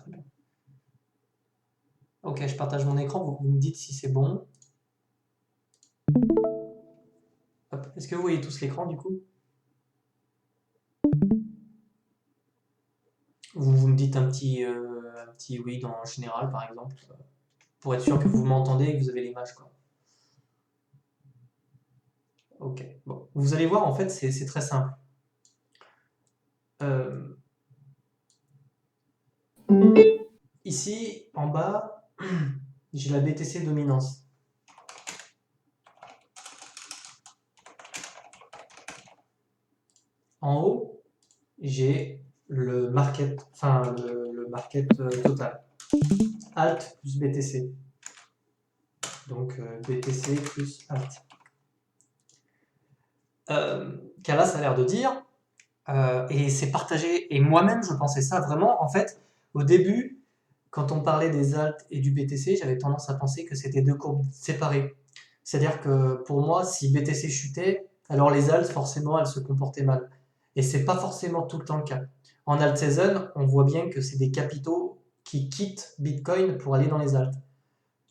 très bien. Ok, je partage mon écran, vous me dites si c'est bon. Est-ce que vous voyez tous l'écran du coup? Vous me dites un petit oui dans général par exemple, pour être sûr que vous m'entendez et que vous avez l'image quoi. Ok, bon. Vous allez voir en fait c'est très simple. Euh, Ici en bas, j'ai la BTC dominance. En haut, j'ai le market, enfin le market total. Alt plus BTC. Donc BTC plus Alt. Kala, ça a l'air de dire, et c'est partagé, et moi-même je pensais ça vraiment, en fait, au début, quand on parlait des Alt et du BTC, j'avais tendance à penser que c'était deux courbes séparées. C'est-à-dire que pour moi, si BTC chutait, alors les Alt, forcément, elles se comportaient mal. Et c'est pas forcément tout le temps le cas. En Alt Season, on voit bien que c'est des capitaux qui quittent Bitcoin pour aller dans les Alt.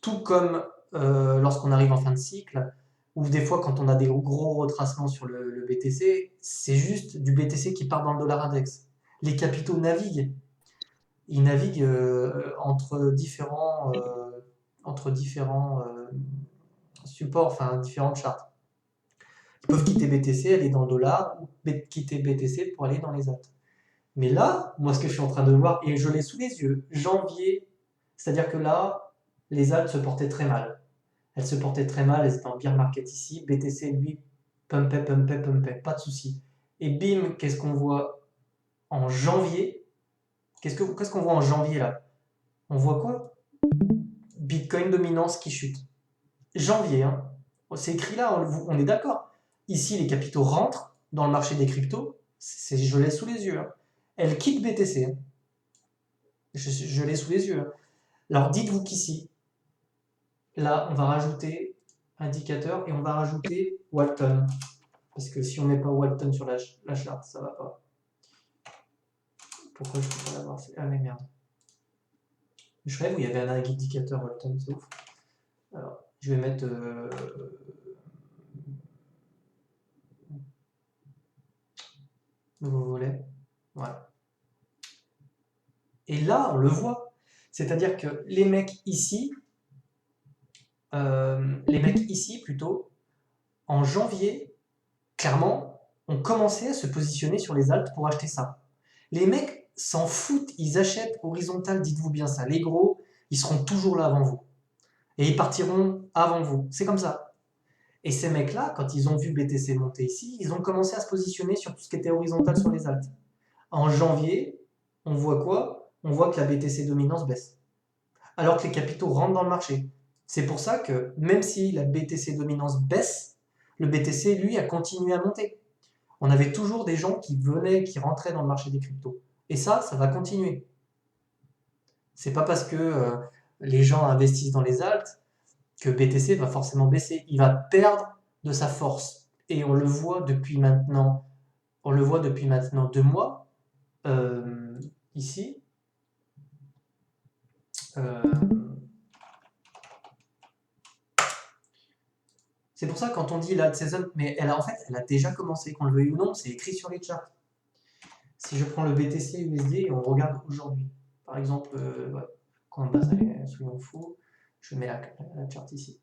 Tout comme lorsqu'on arrive en fin de cycle, ou des fois quand on a des gros retracements sur le BTC, c'est juste du BTC qui part dans le dollar index. Les capitaux naviguent. Ils naviguent entre différents supports, enfin différentes chartes. Ils peuvent quitter BTC, aller dans le dollar, ou quitter BTC pour aller dans les AT. Mais là, moi, ce que je suis en train de voir, et je l'ai sous les yeux, janvier, c'est-à-dire que là, les AT se portaient très mal. Elles se portaient très mal, elles étaient en bear market ici. BTC, lui, pumpait, pas de souci. Et bim, qu'est-ce qu'on voit en janvier? Qu'est-ce qu'on voit en janvier là? On voit quoi? Bitcoin dominance qui chute. Janvier, hein. C'est écrit là, on est d'accord. Ici, les capitaux rentrent dans le marché des cryptos. Je l'ai sous les yeux. Hein. Elles quittent BTC. Hein. Je l'ai sous les yeux. Hein. Alors dites-vous qu'ici, là, on va rajouter indicateur et on va rajouter Walton. Parce que si on met pas Walton sur la charte, ça va pas. Pourquoi je peux pas l'avoir? Ah mais merde. Je rêve où il y avait un indicateur Walton, c'est ouf. Alors, je vais mettre nouveau volet. Voilà. Et là, on le voit. C'est-à-dire que les mecs ici plutôt, en janvier, clairement, ont commencé à se positionner sur les altes pour acheter ça. Les mecs s'en foutent, ils achètent horizontal, dites-vous bien ça. Les gros, ils seront toujours là avant vous. Et ils partiront avant vous. C'est comme ça. Et ces mecs-là, quand ils ont vu BTC monter ici, ils ont commencé à se positionner sur tout ce qui était horizontal sur les altes. En janvier, on voit quoi? On voit que la BTC dominance baisse. Alors que les capitaux rentrent dans le marché. C'est pour ça que même si la BTC dominance baisse, le BTC, lui, a continué à monter. On avait toujours des gens qui venaient, qui rentraient dans le marché des cryptos. Et ça va continuer. C'est pas parce que les gens investissent dans les alts que BTC va forcément baisser. Il va perdre de sa force. Et on le voit depuis maintenant 2 mois. Ici. C'est pour ça quand on dit la saison, mais en fait, elle a déjà commencé, qu'on le veuille ou non, c'est écrit sur les charts. Si je prends le BTC USD et on regarde aujourd'hui, par exemple, quand on base, soyons fous, je mets la chart ici.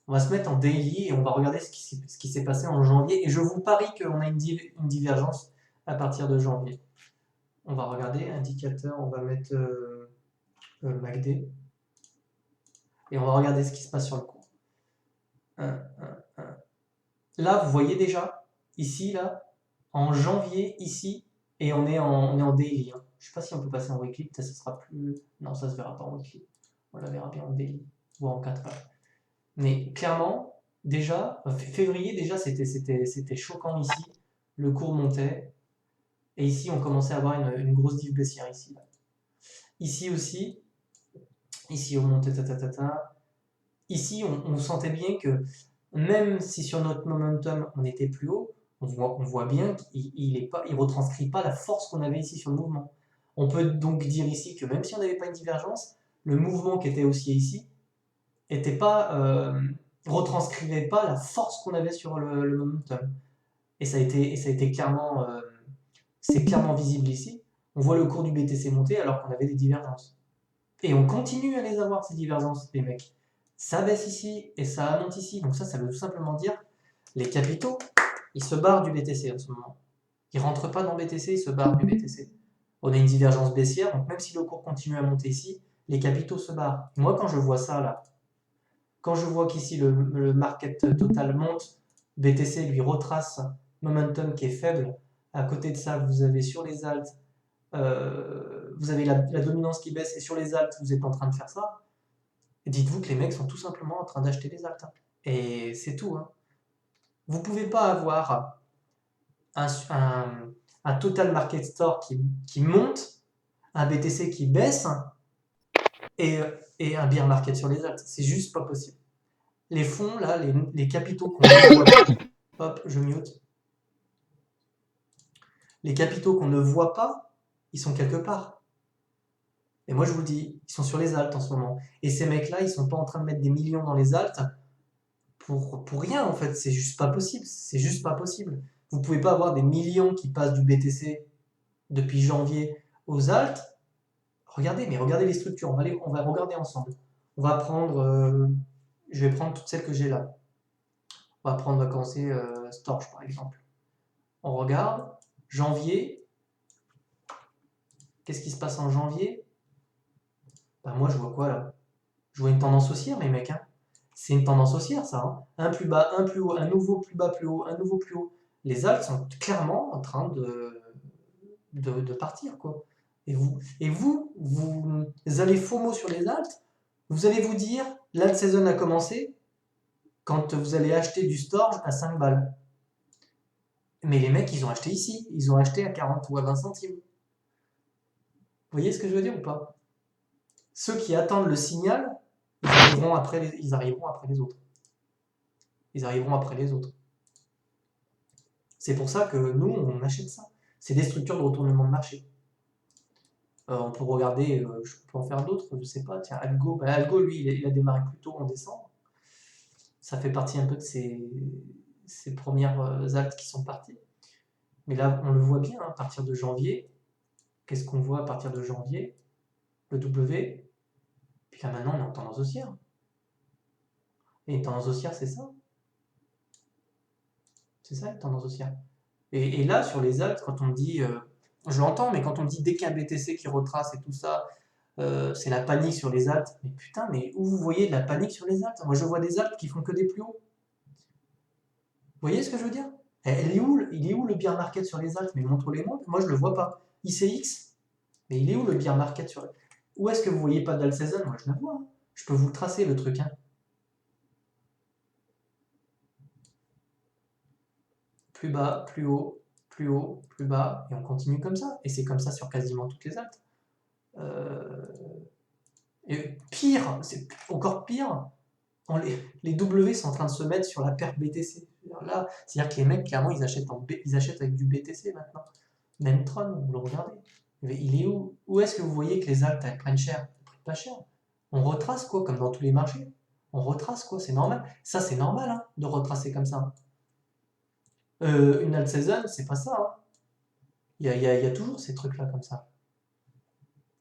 On va se mettre en daily et on va regarder ce qui s'est passé en janvier. Et je vous parie qu'on a une divergence à partir de janvier. On va regarder, indicateur, on va mettre MACD. Et on va regarder ce qui se passe sur le cours. Là, vous voyez déjà, ici, là, en janvier, ici, et on est en daily. Hein. Je ne sais pas si on peut passer en weekly, peut-être ça sera plus... Non, ça ne se verra pas en weekly. On la verra bien en daily, ou en 4 heures. Mais clairement, déjà, février, déjà, c'était choquant ici. Le cours montait. Et ici, on commençait à avoir une grosse div baissière ici. Là. Ici aussi, ici, on montait, Ici, on sentait bien que même si sur notre momentum, on était plus haut, on voit bien qu'il ne retranscrit pas la force qu'on avait ici sur le mouvement. On peut donc dire ici que même si on n'avait pas une divergence, le mouvement qui était aussi ici était pas, retranscrivait pas la force qu'on avait sur le momentum. Et ça a été clairement, c'est clairement visible ici. On voit le cours du BTC monter alors qu'on avait des divergences. Et on continue à les avoir, ces divergences, les mecs. Ça baisse ici et ça monte ici. Donc ça veut tout simplement dire les capitaux, ils se barrent du BTC en ce moment. Ils ne rentrent pas dans BTC, ils se barrent du BTC. On a une divergence baissière, donc même si le cours continue à monter ici, les capitaux se barrent. Moi, quand je vois ça là, quand je vois qu'ici le market total monte, BTC lui retrace momentum qui est faible. À côté de ça, vous avez sur les alts, vous avez la dominance qui baisse et sur les alts, vous êtes en train de faire ça. Dites-vous que les mecs sont tout simplement en train d'acheter les alts. Et c'est tout. Hein. Vous ne pouvez pas avoir un total market store qui monte, un BTC qui baisse et un bear market sur les alts. C'est juste pas possible. Les fonds, là, les capitaux qu'on ne voit pas, hop, je mute. Les capitaux qu'on ne voit pas, ils sont quelque part. Et moi, je vous le dis, ils sont sur les alts en ce moment. Et ces mecs-là, ils sont pas en train de mettre des millions dans les alts pour rien, en fait. C'est juste pas possible. C'est juste pas possible. Vous pouvez pas avoir des millions qui passent du BTC depuis janvier aux alts. Regardez, mais regardez les structures. On va regarder ensemble. On va prendre, je vais prendre toutes celles que j'ai là. On va commencer Storch par exemple. On regarde, janvier. Qu'est-ce qui se passe en janvier? Bah moi je vois quoi là? Je vois une tendance haussière les mecs. Hein. C'est une tendance haussière ça. Hein. Un plus bas, un plus haut, un nouveau plus bas, plus haut, un nouveau plus haut. Les alts sont clairement en train de partir quoi. Et vous allez FOMO sur les alts. Vous allez vous dire, l'alt season a commencé quand vous allez acheter du storage à 5 balles. Mais les mecs, ils ont acheté ici. Ils ont acheté à 40 ou à 20 centimes. Vous voyez ce que je veux dire ou pas? Ceux qui attendent le signal, ils arriveront après les autres. Ils arriveront après les autres. C'est pour ça que nous, on achète ça. C'est des structures de retournement de marché. On peut regarder, je peux en faire d'autres, je sais pas. Tiens, Algo, Algo lui, il a démarré plus tôt en décembre. Ça fait partie un peu de ces premières actes qui sont parties. Mais là, on le voit bien, hein, à partir de janvier. Qu'est-ce qu'on voit à partir de janvier? Le W. Puis là, maintenant, on est en tendance haussière. Et une tendance haussière, c'est ça. C'est ça, une tendance haussière. Et là, sur les alts, quand on dit, je l'entends, mais quand on dit dès qu'il y a un BTC qui retrace et tout ça, c'est la panique sur les alts. Mais putain, mais où vous voyez de la panique sur les alts? Moi, je vois des alts qui font que des plus hauts. Vous voyez ce que je veux dire? Il est où le bear market sur les alts? Mais montre-les-moi. Moi, je le vois pas. ICX, mais il est où le bear market sur... Où est-ce que vous voyez pas d'alt season? Moi, je la vois. Hein. Je peux vous le tracer, le truc. Hein. Plus bas, plus haut, plus haut, plus bas, et on continue comme ça. Et c'est comme ça sur quasiment toutes les alts. Et pire, c'est encore pire, les W sont en train de se mettre sur la perte BTC. Là, c'est-à-dire que les mecs, clairement, ils achètent avec du BTC maintenant. Même Tron, vous le regardez. Mais il est où? Où est-ce que vous voyez que les alts elles prennent cher? Elles prennent pas cher. On retrace quoi, comme dans tous les marchés. On retrace quoi, c'est normal. Ça, c'est normal hein, de retracer comme ça. Une alt season, c'est pas ça. Hein. Il y a toujours ces trucs-là comme ça.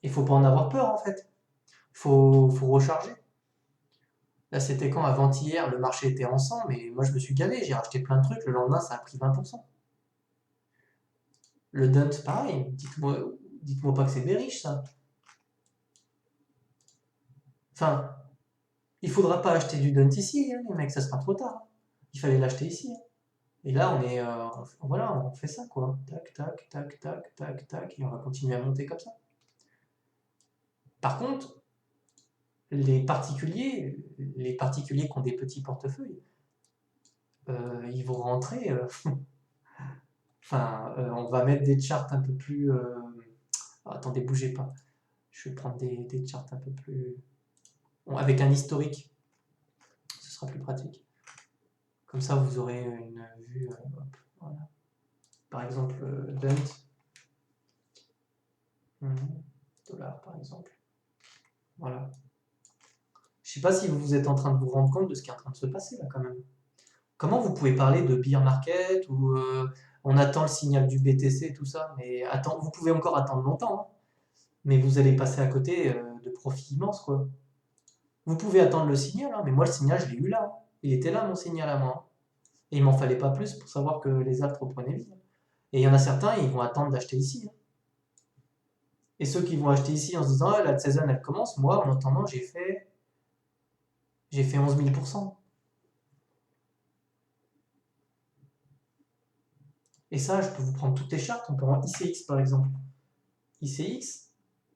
Il faut pas en avoir peur en fait. Faut recharger. Là, c'était quand avant-hier, le marché était en sang, mais moi je me suis gavé, j'ai racheté plein de trucs, le lendemain ça a pris 20%. Le Dunt, pareil, dites-moi pas que c'est bearish ça. Enfin, il faudra pas acheter du Dunt ici, hein, les mecs, ça sera trop tard. Il fallait l'acheter ici. Hein. Et là, on est, voilà, on fait ça quoi. Tac, tac, tac, tac, tac, tac, et on va continuer à monter comme ça. Par contre, les particuliers qui ont des petits portefeuilles, ils vont rentrer. Enfin, on va mettre des charts un peu plus. Attendez, bougez pas. Je vais prendre des charts un peu plus. Avec un historique, ce sera plus pratique. Comme ça, vous aurez une vue. Hop, voilà. Par exemple, Dunt. Dollar par exemple. Voilà. Je sais pas si vous êtes en train de vous rendre compte de ce qui est en train de se passer là quand même. Comment vous pouvez parler de bear market ou on attend le signal du BTC et tout ça, mais vous pouvez encore attendre longtemps, hein, mais vous allez passer à côté de profits immenses quoi. Vous pouvez attendre le signal, hein, mais moi le signal je l'ai eu là. Hein. Il était là mon signal à moi. Hein. Et il m'en fallait pas plus pour savoir que les altes reprenaient vie. Hein. Et il y en a certains, ils vont attendre d'acheter ici. Hein. Et ceux qui vont acheter ici en se disant ah, la saison elle commence, moi en attendant j'ai fait 11 000%. Et ça, je peux vous prendre toutes les chartes. On peut prendre ICX par exemple. ICX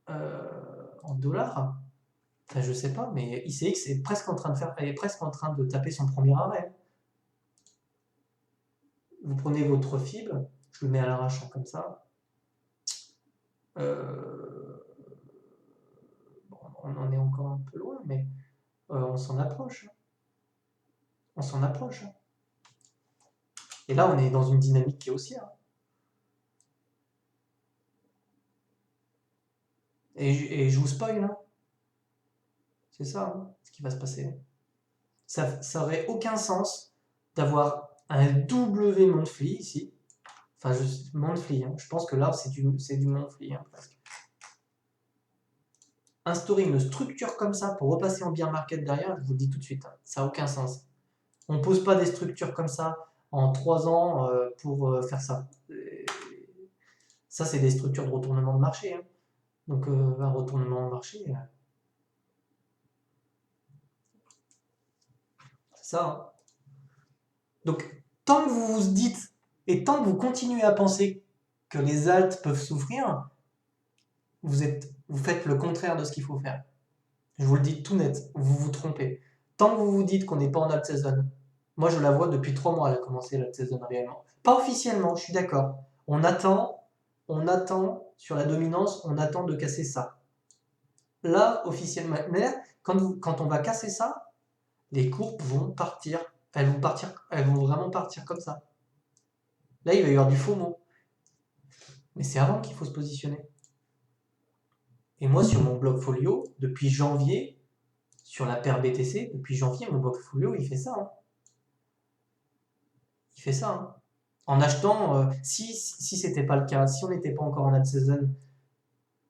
en dollars. Enfin, je sais pas, mais ICX est presque en train de taper son premier arrêt. Vous prenez votre fibre, je le mets à l'arrache hein, comme ça. Bon, on en est encore un peu loin, mais on s'en approche. On s'en approche. Et là, on est dans une dynamique qui est haussière. Et je vous spoil, hein. C'est ça, hein, ce qui va se passer. Ça aurait aucun sens d'avoir un W monthly ici. Enfin, monthly, hein. Je pense que là, c'est du monthly, hein, presque. Instaurer une structure comme ça pour repasser en bear market derrière, je vous le dis tout de suite, hein, ça n'a aucun sens. On ne pose pas des structures comme ça en 3 ans pour faire ça. Ça, c'est des structures de retournement de marché. Hein. Donc, un retournement de marché, c'est ça. Hein. Donc, tant que vous vous dites et tant que vous continuez à penser que les alts peuvent souffrir, vous faites le contraire de ce qu'il faut faire. Je vous le dis tout net, vous vous trompez. Tant que vous vous dites qu'on n'est pas en alt season, moi je la vois depuis 3 mois, elle a commencé l'alt season réellement. Pas officiellement, je suis d'accord. On attend sur la dominance, on attend de casser ça. Là, officiellement, mais quand on va casser ça, les courbes vont partir. Elles vont vraiment partir comme ça. Là, il va y avoir du FOMO. Mais c'est avant qu'il faut se positionner. Et moi, sur mon bloc folio, depuis janvier, sur la paire BTC, depuis janvier, mon bloc folio, il fait ça. Hein. Il fait ça. Hein. En achetant, si c'était pas le cas, si on n'était pas encore en alt season,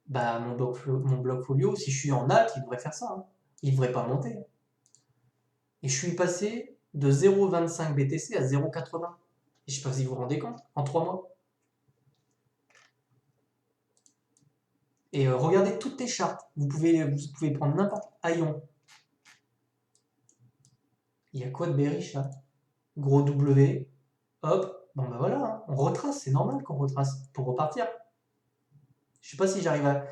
bah mon bloc folio, si je suis en alt, il devrait faire ça. Hein. Il devrait pas monter. Et je suis passé de 0,25 BTC à 0,80. Et je sais pas si vous vous rendez compte, en 3 mois. Et regardez toutes les chartes. Vous pouvez prendre n'importe Aion. Il y a quoi de bearish là? Gros W. Hop. Bon ben voilà, hein. On retrace. C'est normal qu'on retrace pour repartir. Je sais pas si j'arrive à...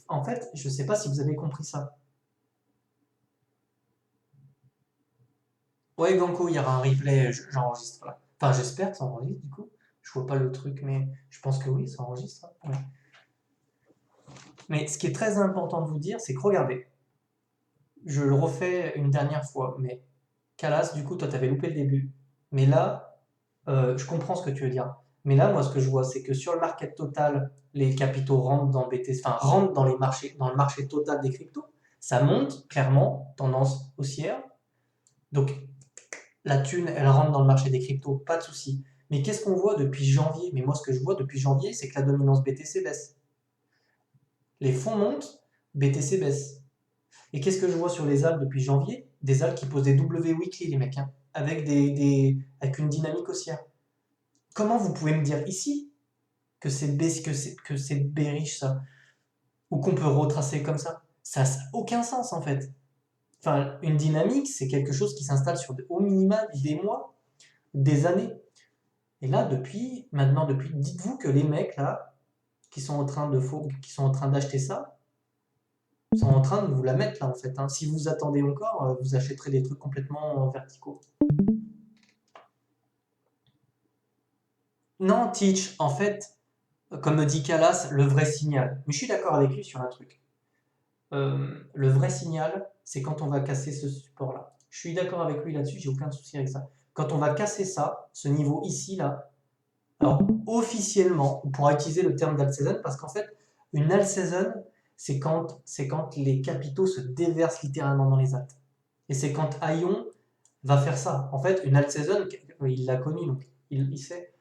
En fait, je sais pas si vous avez compris ça. Ouais, Ganko, il y aura un replay. J'enregistre là. Enfin, j'espère que ça enregistre du coup. Je vois pas le truc, mais je pense que oui, ça enregistre. Ouais. Mais ce qui est très important de vous dire, c'est que regardez, je le refais une dernière fois, mais Calas, du coup, toi, tu avais loupé le début. Mais là, je comprends ce que tu veux dire. Mais là, moi, ce que je vois, c'est que sur le market total, les capitaux rentrent dans BTC, enfin, rentrent dans le marché total des cryptos. Ça monte, clairement, tendance haussière. Donc, la thune, elle rentre dans le marché des cryptos, pas de souci. Mais qu'est-ce qu'on voit depuis janvier? Mais moi, ce que je vois depuis janvier, c'est que la dominance BTC baisse. Les fonds montent, BTC baisse. Et qu'est-ce que je vois sur les alts depuis janvier? Des alts qui posent des W weekly, les mecs, hein, avec une dynamique haussière. Comment vous pouvez me dire ici que c'est bearish ça? Ou qu'on peut retracer comme ça? Ça n'a aucun sens en fait. Enfin, une dynamique, c'est quelque chose qui s'installe sur au minimum des mois, des années. Et là, dites-vous que les mecs là, qui sont en train d'acheter ça, sont en train de vous la mettre là en fait. Hein. Si vous attendez encore, vous achèterez des trucs complètement verticaux. Non, Teach, en fait, comme me dit Calas, le vrai signal. Mais je suis d'accord avec lui sur un truc. Le vrai signal, c'est quand on va casser ce support-là. Je suis d'accord avec lui là-dessus, j'ai aucun souci avec ça. Quand on va casser ça, ce niveau ici, là, alors officiellement, on pourra utiliser le terme d'alt season parce qu'en fait, Une alt season, c'est quand les capitaux se déversent littéralement dans les alts. Et c'est quand Aion va faire ça. En fait, une alt season, il l'a connu, donc il sait.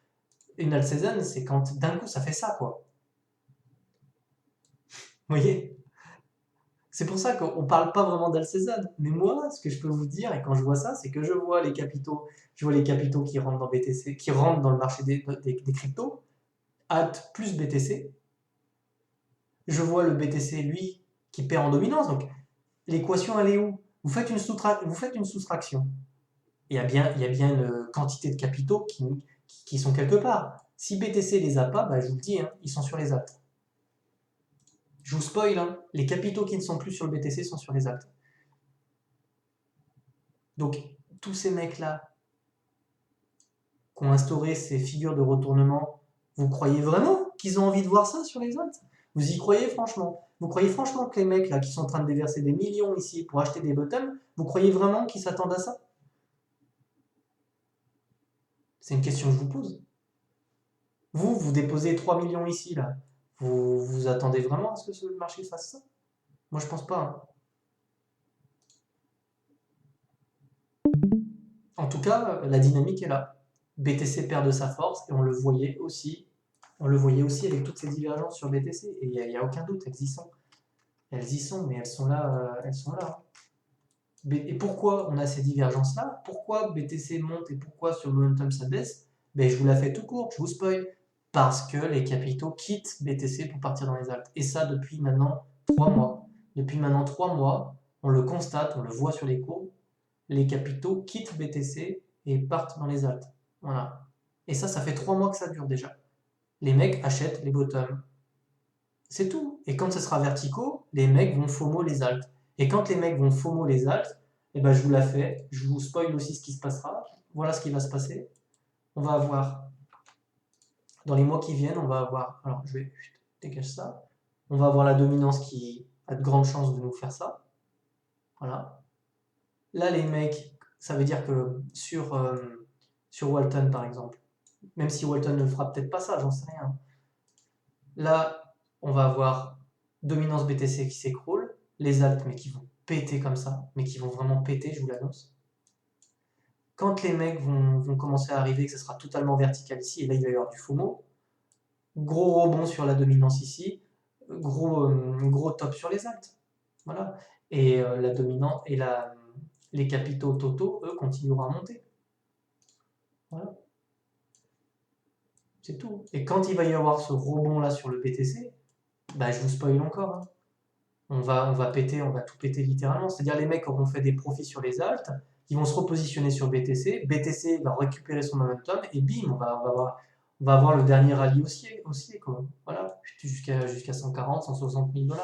Une alt season, c'est quand d'un coup ça fait ça, quoi. Vous voyez? C'est pour ça qu'on ne parle pas vraiment d'alt season. Mais moi, ce que je peux vous dire, et quand je vois ça, c'est que je vois les capitaux qui rentrent dans BTC, qui rentrent dans le marché des cryptos, alt plus BTC. Je vois le BTC, lui, qui perd en dominance. Donc, l'équation, elle est où? Vous faites une soustraction. Il y a bien une quantité de capitaux qui sont quelque part. Si BTC les a pas, bah, je vous le dis, hein, ils sont sur les alts. Je vous spoil, hein, les capitaux qui ne sont plus sur le BTC sont sur les alts. Donc, tous ces mecs-là qui ont instauré ces figures de retournement, vous croyez vraiment qu'ils ont envie de voir ça sur les alts? Vous y croyez franchement? Vous croyez franchement que les mecs là qui sont en train de déverser des millions ici pour acheter des bottoms, vous croyez vraiment qu'ils s'attendent à ça? C'est une question que je vous pose. Vous déposez 3 millions ici là. Vous attendez vraiment à ce que ce marché fasse ça? Moi je pense pas, hein. En tout cas, la dynamique est là. BTC perd de sa force et on le voyait aussi. On le voyait aussi avec toutes ces divergences sur BTC. Et il n'y a aucun doute, elles y sont. Elles y sont, mais elles sont là. Elles sont là. Et pourquoi on a ces divergences-là? Pourquoi BTC monte et pourquoi sur le momentum ça baisse? Ben, je vous la fais tout court, je vous spoil. Parce que les capitaux quittent BTC pour partir dans les alts. Et ça depuis maintenant 3 mois. Depuis maintenant 3 mois, on le constate, on le voit sur les courbes. Les capitaux quittent BTC et partent dans les alts. Voilà. Et ça fait 3 mois que ça dure déjà. Les mecs achètent les bottoms. C'est tout. Et quand ce sera verticaux, les mecs vont FOMO les alts. Et quand les mecs vont FOMO les alts, eh ben je vous la fais. Je vous spoil aussi ce qui se passera. Voilà ce qui va se passer. On va avoir, dans les mois qui viennent, on va avoir, alors je vais dégager ça. On va avoir la dominance qui a de grandes chances de nous faire ça. Voilà. Là, les mecs, ça veut dire que sur Walton, par exemple, même si Walton ne fera peut-être pas ça, j'en sais rien. Là, on va avoir dominance BTC qui s'écroule, les alts, mais qui vont péter comme ça, mais qui vont vraiment péter, je vous l'annonce. Quand les mecs vont commencer à arriver, que ce sera totalement vertical ici, et là il va y avoir du FOMO, gros rebond sur la dominance ici, gros top sur les alts. Voilà. Et la dominante et les capitaux totaux, eux, continueront à monter. Voilà. C'est tout. Et quand il va y avoir ce rebond là sur le BTC, bah, je vous spoil encore, hein. On va tout péter littéralement. C'est-à-dire les mecs auront fait des profits sur les alts, ils vont se repositionner sur BTC, BTC va récupérer son momentum et bim, on va avoir le dernier rallye haussier quoi. Voilà, jusqu'à 140, 160 000 $.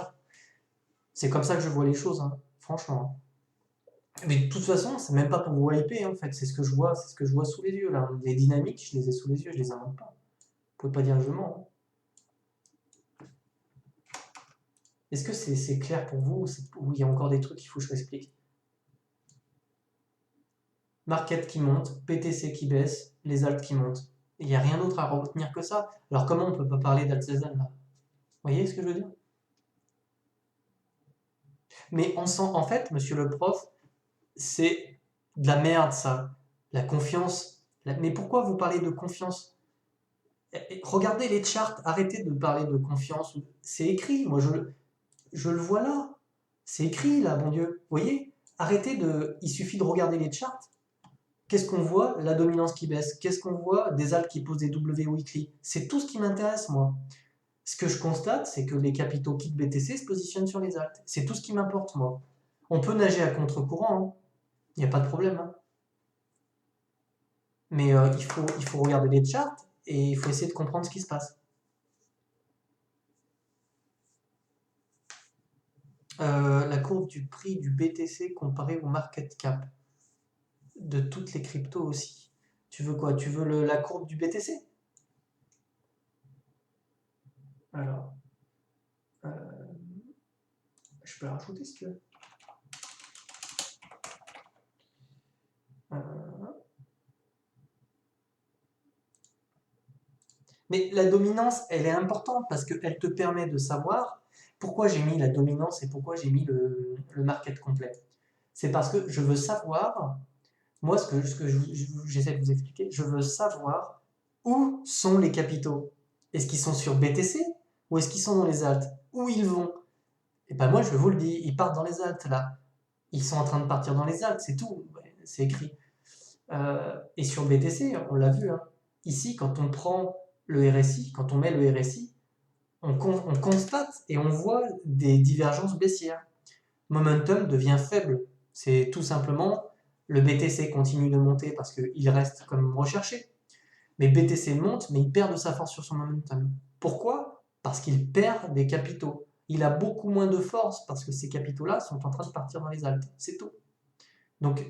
C'est comme ça que je vois les choses, hein, franchement. Mais de toute façon, c'est même pas pour vous hyper, hein, en fait, c'est ce que je vois sous les yeux là. Les dynamiques, je les ai sous les yeux, je les invente pas. Vous pouvez pas dire que je mens, hein. Est-ce que c'est clair pour vous ou il y a encore des trucs qu'il faut que je m'explique? Market qui monte, BTC qui baisse, les alts qui montent. Il n'y a rien d'autre à retenir que ça. Alors comment on peut pas parler d'alt season là? Vous voyez ce que je veux dire? Mais on sent, en fait, monsieur le prof, c'est de la merde ça. La confiance. Mais pourquoi vous parlez de confiance? Regardez les charts, arrêtez de parler de confiance. C'est écrit, moi je le vois là. C'est écrit là, bon Dieu. Vous voyez? Arrêtez de. Il suffit de regarder les charts. Qu'est-ce qu'on voit? La dominance qui baisse. Qu'est-ce qu'on voit? Des alts qui posent des W weekly. C'est tout ce qui m'intéresse, moi. Ce que je constate, c'est que les capitaux quittent BTC se positionnent sur les alts. C'est tout ce qui m'importe, moi. On peut nager à contre-courant, hein. Il n'y a pas de problème, hein. Mais il faut regarder les charts et il faut essayer de comprendre ce qui se passe. La courbe du prix du BTC comparé au market cap de toutes les cryptos aussi. Tu veux quoi? Tu veux la courbe du BTC? Alors, euh, je peux la rajouter si tu veux. Mais Mais la dominance, elle est importante parce qu'elle te permet de savoir pourquoi j'ai mis la dominance et pourquoi j'ai mis le market complet. C'est parce que je veux savoir, moi, ce que j'essaie de vous expliquer, je veux savoir où sont les capitaux. Est-ce qu'ils sont sur BTC ou est-ce qu'ils sont dans les alts? Où ils vont? Et ben moi, je vous le dis, ils partent dans les alts là. Ils sont en train de partir dans les alts, c'est tout, c'est écrit. Et sur BTC, on l'a vu, hein. Ici, quand on prend le RSI, quand on met le RSI, on constate et on voit des divergences baissières. Momentum devient faible. C'est tout simplement le BTC continue de monter parce qu'il reste comme recherché. Mais BTC monte, mais il perd de sa force sur son momentum. Pourquoi? Parce qu'il perd des capitaux. Il a beaucoup moins de force parce que ces capitaux-là sont en train de partir dans les alts. C'est tout. Donc,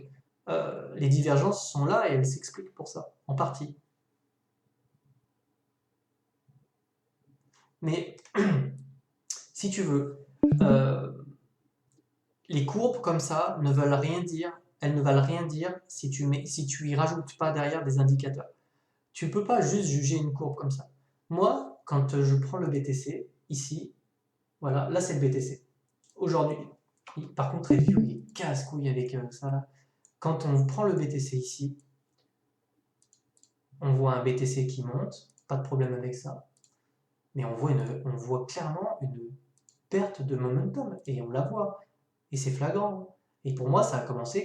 les divergences sont là et elles s'expliquent pour ça, en partie. Mais si tu veux, les courbes comme ça ne veulent rien dire. Elles ne valent rien dire si tu y rajoutes pas derrière des indicateurs. Tu peux pas juste juger une courbe comme ça. Moi, quand je prends le BTC, ici, voilà, là c'est le BTC. Aujourd'hui, par contre, Review, il est casse-couille avec ça là. Quand on prend le BTC ici, on voit un BTC qui monte, pas de problème avec ça. Mais on voit clairement une perte de momentum, et on la voit. Et c'est flagrant. Et pour moi,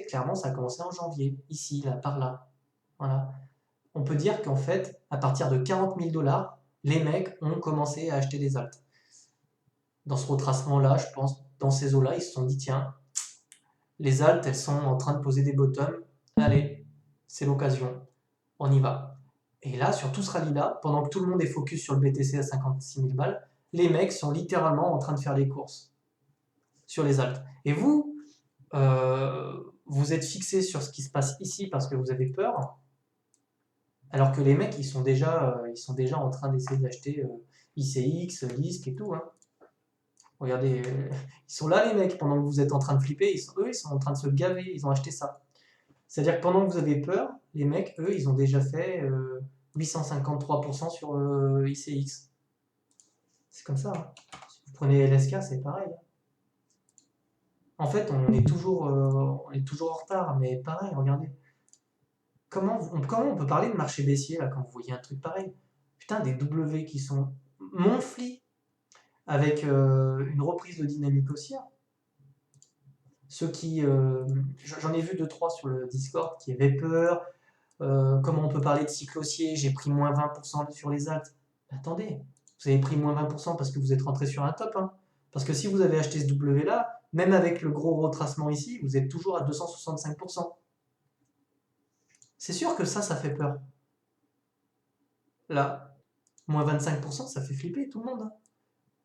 clairement, ça a commencé en janvier, ici, là, par là. Voilà. On peut dire qu'en fait, à partir de 40 000 $, les mecs ont commencé à acheter des alts. Dans ce retracement-là, je pense, dans ces eaux-là, ils se sont dit, tiens, les alts, elles sont en train de poser des bottoms. Allez, c'est l'occasion. On y va. Et là, sur tout ce rallye-là, pendant que tout le monde est focus sur le BTC à 56 000 balles, les mecs sont littéralement en train de faire des courses sur les alts. Et vous, vous êtes fixé sur ce qui se passe ici parce que vous avez peur, alors que les mecs, ils sont déjà en train d'essayer d'acheter ICX, LISC et tout, hein. Regardez, ils sont là les mecs, pendant que vous êtes en train de flipper, eux, ils sont en train de se gaver, ils ont acheté ça. C'est-à-dire que pendant que vous avez peur, les mecs, eux, ils ont déjà fait 853% sur ICX. C'est comme ça, hein. Si vous prenez LSK, c'est pareil. En fait, on est toujours en retard, mais pareil, regardez. Comment on peut parler de marché baissier là quand vous voyez un truc pareil? Putain, des W qui sont monflis avec une reprise de dynamique haussière. Ceux qui, j'en ai vu 2-3 sur le Discord qui avaient peur. Comment on peut parler de cycle haussier? J'ai pris moins 20% sur les alts. Attendez, vous avez pris moins 20% parce que vous êtes rentré sur un top, hein. Parce que si vous avez acheté ce W là, même avec le gros retracement ici, vous êtes toujours à 265%. C'est sûr que ça fait peur. Là, moins 25%, ça fait flipper tout le monde, hein.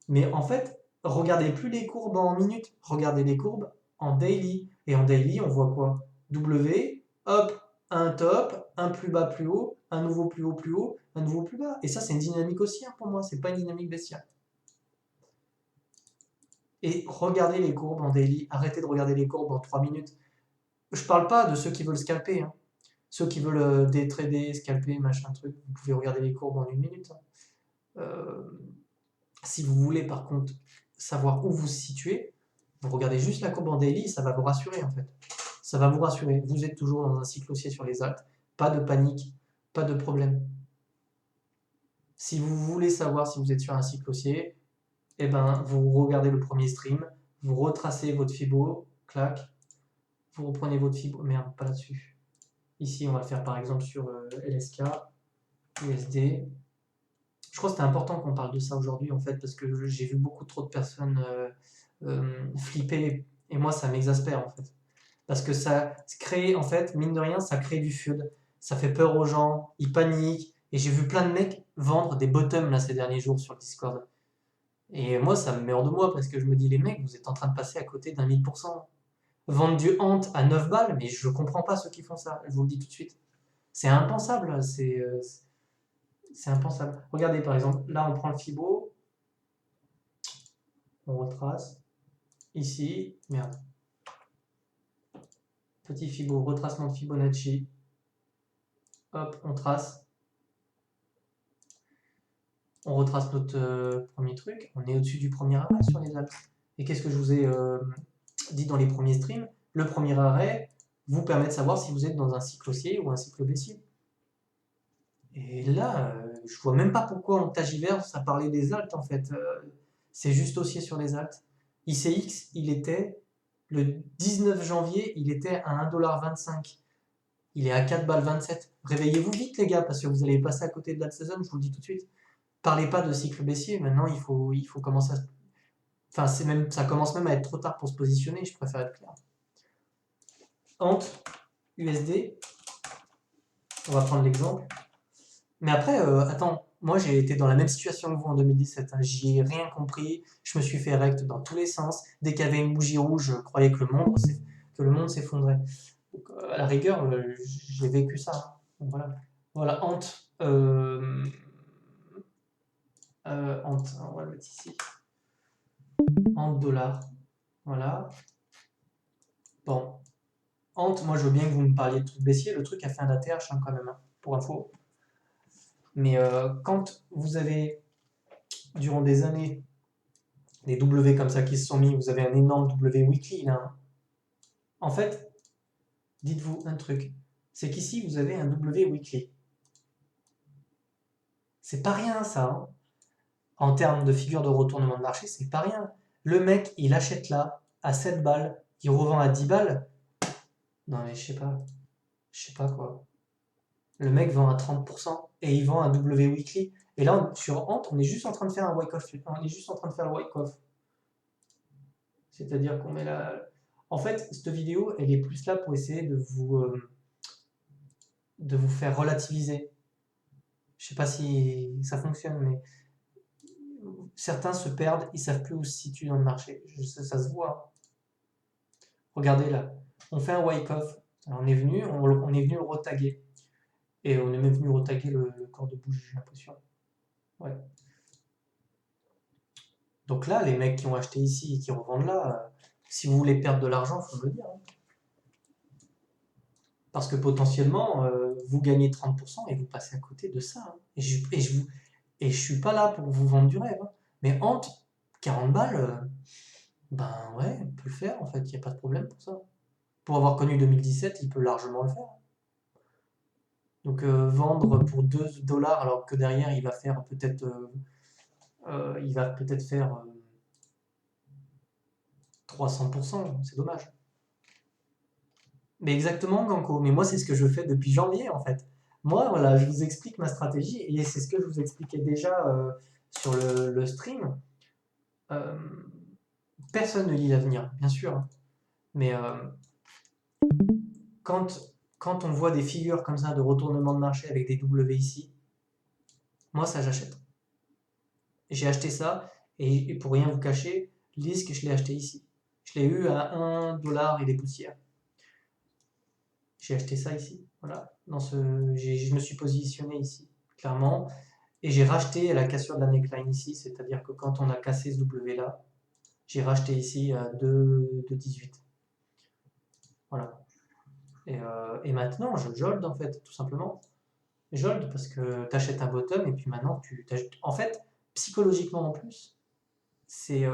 Mais en fait, regardez plus les courbes en minutes, regardez les courbes en daily. Et en daily, on voit quoi? W, hop, un top, un plus bas plus haut, un nouveau plus haut plus haut, un nouveau plus bas. Et ça, c'est une dynamique haussière pour moi, c'est pas une dynamique baissière. Et regardez les courbes en daily, arrêtez de regarder les courbes en 3 minutes. Je parle pas de ceux qui veulent scalper, hein. Ceux qui veulent détrader, scalper, machin truc, vous pouvez regarder les courbes en 1 minute, hein. Si vous voulez par contre savoir où vous vous situez, vous regardez juste la courbe en daily, ça va vous rassurer en fait. Ça va vous rassurer. Vous êtes toujours dans un cycle haussier sur les alts. Pas de panique, pas de problème. Si vous voulez savoir si vous êtes sur un cycle haussier, eh ben, vous regardez le premier stream, vous retracez votre Fibo, clac, vous reprenez votre Fibo. Merde, pas là-dessus. Ici, on va le faire par exemple sur LSK, USD. Je crois que c'était important qu'on parle de ça aujourd'hui en fait, parce que j'ai vu beaucoup trop de personnes flipper, et moi ça m'exaspère en fait. Parce que ça crée, en fait, mine de rien, ça crée du FUD. Ça fait peur aux gens, ils paniquent. Et j'ai vu plein de mecs vendre des bottoms là ces derniers jours sur le Discord. Et moi, ça me met hors de moi parce que je me dis, les mecs, vous êtes en train de passer à côté d'un 1000%. Vendre du Ant à 9 balles, mais je comprends pas ceux qui font ça, je vous le dis tout de suite. C'est impensable, c'est impensable. Regardez par exemple, là on prend le Fibo, on retrace. Ici, merde. Petit Fibo, retracement de Fibonacci. Hop, on trace. on retrace notre premier truc, on est au-dessus du premier arrêt sur les altes. Et qu'est-ce que je vous ai dit dans les premiers streams? Le premier arrêt vous permet de savoir si vous êtes dans un cycle haussier ou un cycle baissier. Et là, je vois même pas pourquoi en tagivert ça parlait des altes en fait. C'est juste haussier sur les altes. ICX, il était le 19 janvier, il était à 1,25$. Il est à 4,27$. Réveillez-vous vite les gars, parce que vous allez passer à côté de la saison, je vous le dis tout de suite. Parlez pas de cycle baissier, maintenant il faut commencer à... Enfin, ça commence même à être trop tard pour se positionner, je préfère être clair. Ant, USD, on va prendre l'exemple. Mais après, attends, moi j'ai été dans la même situation que vous en 2017, hein. J'y ai rien compris, je me suis fait rect dans tous les sens. Dès qu'il y avait une bougie rouge, je croyais que le monde s'effondrait. Donc, à la rigueur, j'ai vécu ça, hein. Donc, voilà, Ant, Ant, on va le mettre ici. Ant dollar, voilà. Bon, Ant, moi je veux bien que vous me parliez de trucs baissiers, le truc a fait un ATH hein, quand même, hein, pour info. Mais quand vous avez, durant des années, des W comme ça qui se sont mis, vous avez un énorme W weekly là, hein. En fait, dites-vous un truc, c'est qu'ici vous avez un W weekly. C'est pas rien ça, hein. En termes de figure de retournement de marché, c'est pas rien. Le mec, il achète là à 7 balles, il revend à 10 balles. Non mais je sais pas quoi. Le mec vend à 30% et il vend un W weekly. Et là, sur Ant, on est juste en train de faire un wyckoff. On est juste en train de faire le wyckoff. C'est-à-dire qu'on met la... En fait, cette vidéo, elle est plus là pour essayer de vous faire relativiser. Je sais pas si ça fonctionne, mais certains se perdent, ils savent plus où se situer dans le marché. Ça se voit. Regardez là, on fait un wyckoff. On est venu le retaguer. Et on est même venu retaguer le corps de bougie, j'ai l'impression. Ouais. Donc là, les mecs qui ont acheté ici et qui revendent là, si vous voulez perdre de l'argent, il faut me le dire, hein. Parce que potentiellement, vous gagnez 30% et vous passez à côté de ça, hein. Et je suis pas là pour vous vendre du rêve, hein. Mais Ant, 40 balles, ben ouais, on peut le faire en fait, il n'y a pas de problème pour ça. Pour avoir connu 2017, il peut largement le faire. Donc vendre pour 2$ alors que derrière il va faire peut-être faire 300%, c'est dommage. Mais exactement, Ganko. Mais moi, c'est ce que je fais depuis janvier, en fait. Moi, voilà, je vous explique ma stratégie et c'est ce que je vous expliquais déjà sur le stream. Euh, Personne ne lit l'avenir, bien sûr, hein. Mais quand on voit des figures comme ça de retournement de marché avec des W ici, moi, ça, j'achète. J'ai acheté ça et pour rien vous cacher, l'ISC, je l'ai acheté ici. Je l'ai eu à 1$ et des poussières. J'ai acheté ça ici, voilà. Je me suis positionné ici, clairement, et j'ai racheté à la cassure de la neckline ici, c'est-à-dire que quand on a cassé ce W là, j'ai racheté ici à 2,18. Voilà. Et maintenant, je jold en fait, tout simplement. Jold parce que tu achètes un bottom et puis maintenant tu t'achètes. En fait, psychologiquement en plus, c'est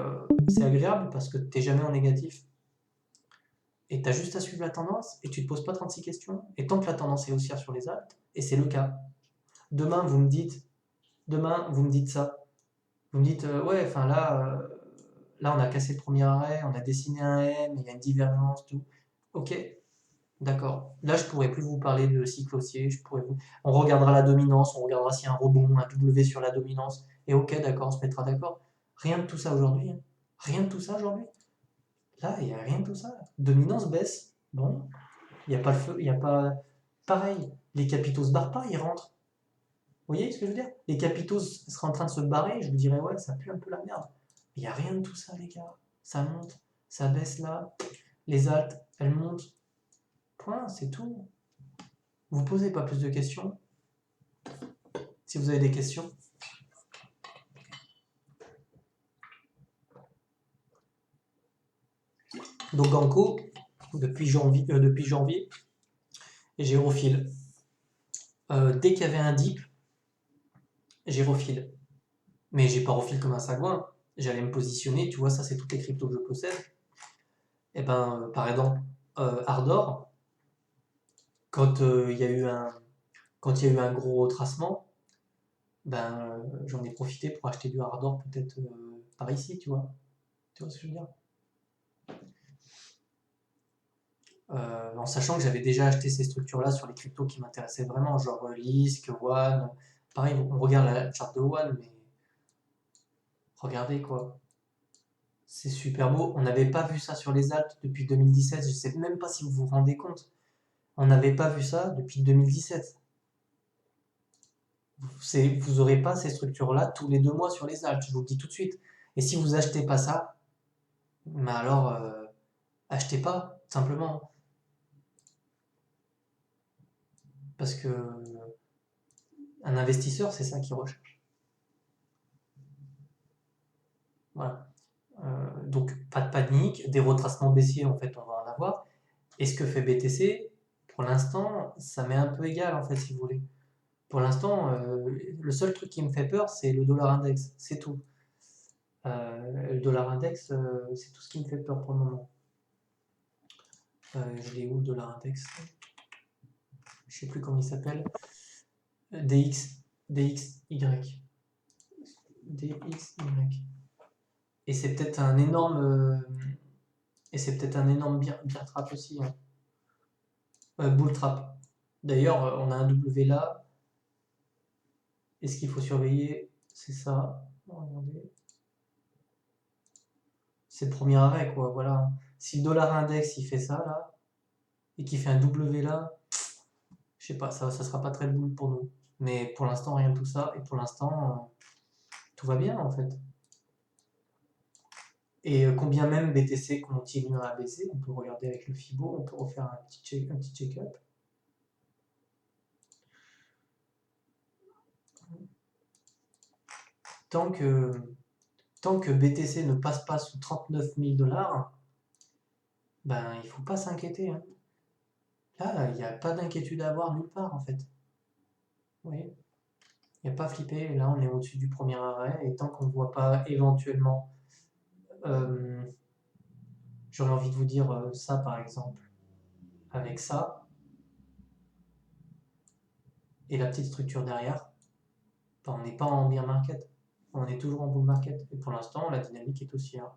agréable parce que tu n'es jamais en négatif. Et tu as juste à suivre la tendance et tu te poses pas 36 questions. Et tant que la tendance est haussière sur les altes, et c'est le cas, demain vous me dites ça. Vous me dites ouais, enfin là on a cassé le premier arrêt, on a dessiné un M, il y a une divergence, tout. Ok, d'accord. Là je pourrais plus vous parler de cycle haussier, on regardera la dominance, on regardera s'il y a un rebond, un W sur la dominance, et ok, d'accord, on se mettra d'accord. Rien de tout ça aujourd'hui, hein. Rien de tout ça aujourd'hui. Là, il n'y a rien de tout ça. Dominance baisse. Bon, il n'y a pas le feu, il n'y a pas. Pareil, les capitaux se barrent pas, ils rentrent. Vous voyez ce que je veux dire? Les capitaux seraient en train de se barrer, je vous dirais, ouais, ça pue un peu la merde. Mais il n'y a rien de tout ça, les gars. Ça monte, ça baisse là. Les altes, elles montent. Point, c'est tout. Vous posez pas plus de questions. Si vous avez des questions. Donc, Ganko, depuis janvier, j'ai refil. Dès qu'il y avait un dip, j'ai refil. Mais j'ai pas refilé comme un sagouin. J'allais me positionner, tu vois, ça c'est toutes les cryptos que je possède. Et ben, par exemple, Ardor, quand il y a eu un gros retracement, ben, j'en ai profité pour acheter du Ardor peut-être par ici, tu vois. Tu vois ce que je veux dire? En sachant que j'avais déjà acheté ces structures-là sur les cryptos qui m'intéressaient vraiment, genre Lisk, One. Pareil, on regarde la charte de One, mais regardez quoi. C'est super beau. On n'avait pas vu ça sur les Alpes depuis 2017. Je ne sais même pas si vous vous rendez compte. On n'avait pas vu ça depuis 2017. Vous n'aurez pas ces structures-là tous les 2 mois sur les Alpes, je vous le dis tout de suite. Et si vous achetez pas ça, bah alors achetez pas, simplement. Parce que un investisseur, c'est ça qu'il recherche. Voilà. Donc pas de panique, des retracements baissiers, en fait, on va en avoir. Et ce que fait BTC, pour l'instant, ça m'est un peu égal, en fait, si vous voulez. Pour l'instant, le seul truc qui me fait peur, c'est le dollar index, c'est tout. Le dollar index, c'est tout ce qui me fait peur pour le moment. Je l'ai où le dollar index? Je sais plus comment il s'appelle. DXY. DXY. Et c'est peut-être un énorme. Et c'est peut-être un énorme bear trap aussi. Hein. Bull trap. D'ailleurs, on a un W là. Et ce qu'il faut surveiller, c'est ça. Regardez. C'est le premier arrêt, quoi. Voilà. Si le dollar index il fait ça là, et qu'il fait un W là, je sais pas, ça sera pas très boule pour nous. Mais pour l'instant, rien de tout ça. Et pour l'instant, tout va bien en fait. Et combien même BTC continue à baisser, on peut regarder avec le Fibo, on peut refaire un petit check-up. Tant que BTC ne passe pas sous 39 000 $, ben il faut pas s'inquiéter. Hein. Là, il n'y a pas d'inquiétude à avoir nulle part en fait. Vous voyez, il n'y a pas flippé. Là, on est au-dessus du premier arrêt. Et tant qu'on ne voit pas éventuellement, j'aurais envie de vous dire ça par exemple, avec ça, et la petite structure derrière, ben, on n'est pas en bear market. On est toujours en bull market. Et pour l'instant, la dynamique est haussière.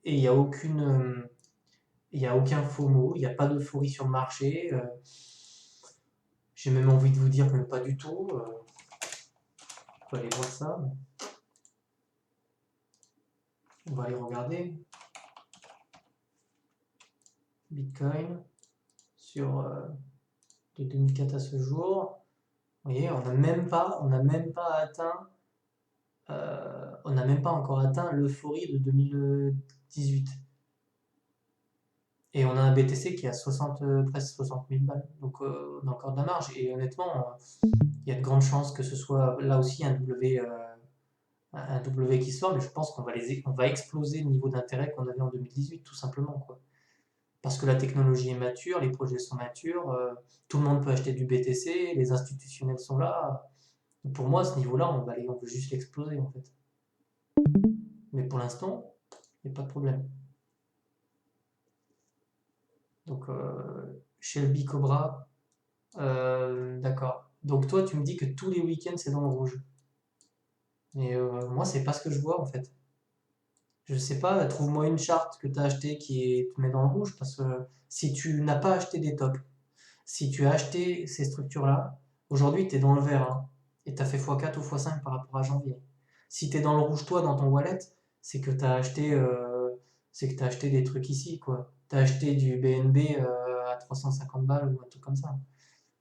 Et il n'y a aucun FOMO, il n'y a pas d'euphorie sur le marché. J'ai même envie de vous dire que pas du tout. On peut aller voir ça. On va aller regarder. Bitcoin sur de 2004 à ce jour. Vous voyez, on n'a même pas atteint, on n'a même pas encore atteint l'euphorie de 2018. Et on a un BTC qui est à presque 60 000 balles. Donc on a encore de la marge. Et honnêtement, il y a de grandes chances que ce soit là aussi un W qui sort, mais je pense qu'on va exploser le niveau d'intérêt qu'on avait en 2018, tout simplement. Quoi. Parce que la technologie est mature, les projets sont matures, tout le monde peut acheter du BTC, les institutionnels sont là. Pour moi, à ce niveau-là, on veut juste l'exploser en fait. Mais pour l'instant, il n'y a pas de problème. Donc, Shelby Cobra, d'accord. Donc toi, tu me dis que tous les week-ends, c'est dans le rouge. Mais moi, c'est pas ce que je vois en fait. Je sais pas, trouve-moi une charte que tu as achetée qui te met dans le rouge, parce que si tu n'as pas acheté des tops, si tu as acheté ces structures-là, aujourd'hui tu es dans le vert, hein, et tu as fait x4 ou x5 par rapport à janvier. Si tu es dans le rouge toi, dans ton wallet, c'est que tu as acheté des trucs ici, quoi. Tu as acheté du BNB à 350 balles ou un truc comme ça.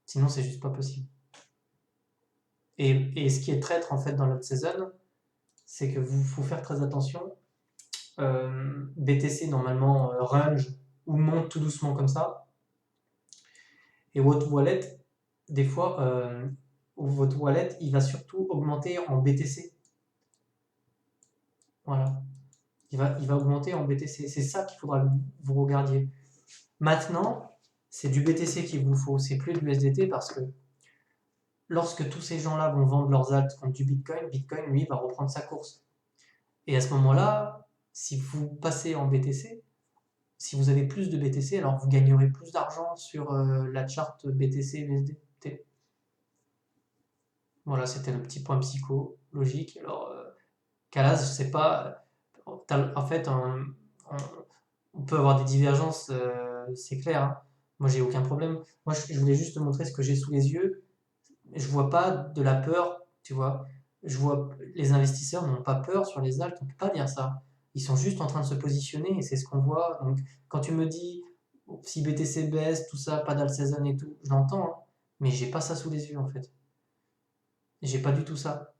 Sinon, c'est juste pas possible. Et ce qui est traître en fait dans l'autre saison, c'est que vous faut faire très attention. BTC normalement range ou monte tout doucement comme ça. Et votre wallet, des fois, votre wallet, il va surtout augmenter en BTC. Voilà. Il va augmenter en BTC. C'est ça qu'il faudra que vous regardiez. Maintenant, c'est du BTC qu'il vous faut, c'est plus du USDT parce que lorsque tous ces gens-là vont vendre leurs alts contre du Bitcoin, Bitcoin, lui, va reprendre sa course. Et à ce moment-là, si vous passez en BTC, si vous avez plus de BTC, alors vous gagnerez plus d'argent sur la charte BTC-USDT. Voilà, c'était le petit point psychologique. Alors, Calas, je sais pas. En fait, on peut avoir des divergences, c'est clair, hein. Moi, j'ai aucun problème. Moi, je voulais juste te montrer ce que j'ai sous les yeux. Je vois pas de la peur, tu vois. Les investisseurs n'ont pas peur sur les alts, on peut pas dire ça. Ils sont juste en train de se positionner et c'est ce qu'on voit. Donc, quand tu me dis si BTC baisse, tout ça, pas d'alt season et tout, je l'entends, hein, mais j'ai pas ça sous les yeux en fait. J'ai pas du tout ça.